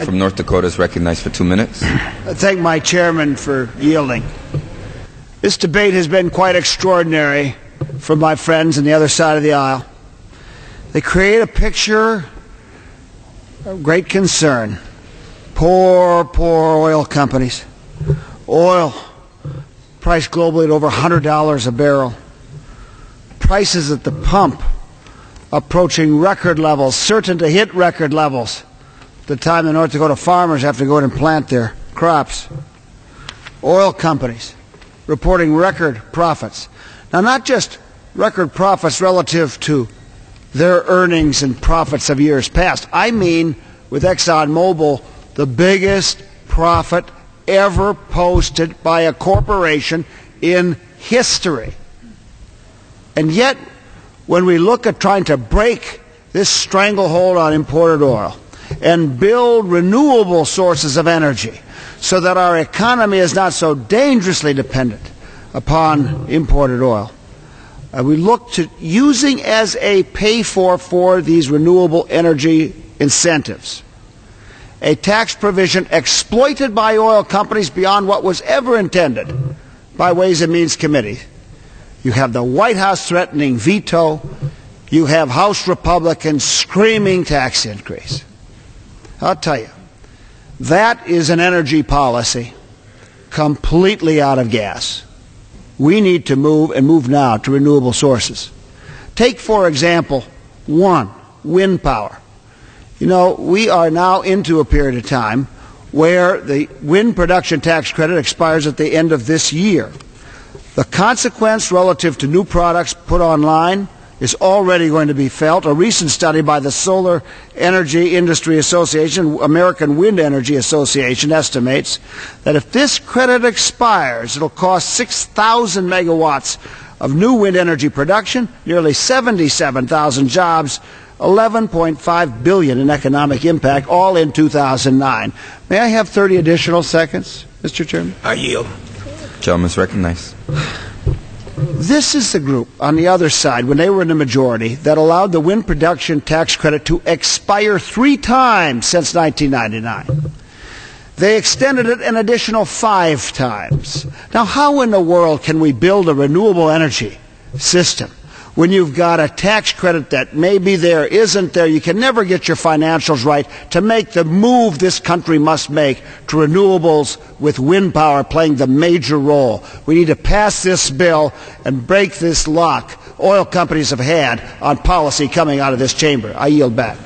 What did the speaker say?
From North Dakota is recognized for 2 minutes. I thank my chairman for yielding. This debate has been quite extraordinary for my friends on the other side of the aisle. They create a picture of great concern. Poor oil companies. Oil priced globally at over $100 a barrel. Prices at the pump approaching record levels, certain to hit record levels the time the North Dakota farmers have to go in and plant their crops. Oil companies reporting record profits. Now, not just record profits relative to their earnings and profits of years past. I mean, with ExxonMobil, the biggest profit ever posted by a corporation in history. And yet, when we look at trying to break this stranglehold on imported oil and build renewable sources of energy so that our economy is not so dangerously dependent upon imported oil, we look to using as a pay-for these renewable energy incentives a tax provision exploited by oil companies beyond what was ever intended by Ways and Means Committee. You have the White House threatening veto. You have House Republicans screaming tax increase. I'll tell you, that is an energy policy completely out of gas. We need to move, and move now, to renewable sources. Take, for example, wind power. You know, we are now into a period of time where the wind production tax credit expires at the end of this year. The consequence relative to new products put online is already going to be felt. A recent study by the Solar Energy Industry Association, American Wind Energy Association, estimates that if this credit expires, it will cost 6,000 megawatts of new wind energy production, nearly 77,000 jobs, $11.5 billion in economic impact, all in 2009. May I have 30 additional seconds, Mr. Chairman? I yield. Gentleman's recognized. This is the group on the other side, when they were in the majority, that allowed the wind production tax credit to expire 3 times since 1999. They extended it an additional 5 times. Now, how in the world can we build a renewable energy system when you've got a tax credit that may be there, isn't there? You can never get your financials right to make the move this country must make to renewables, with wind power playing the major role. We need to pass this bill and break this lock oil companies have had on policy coming out of this chamber. I yield back.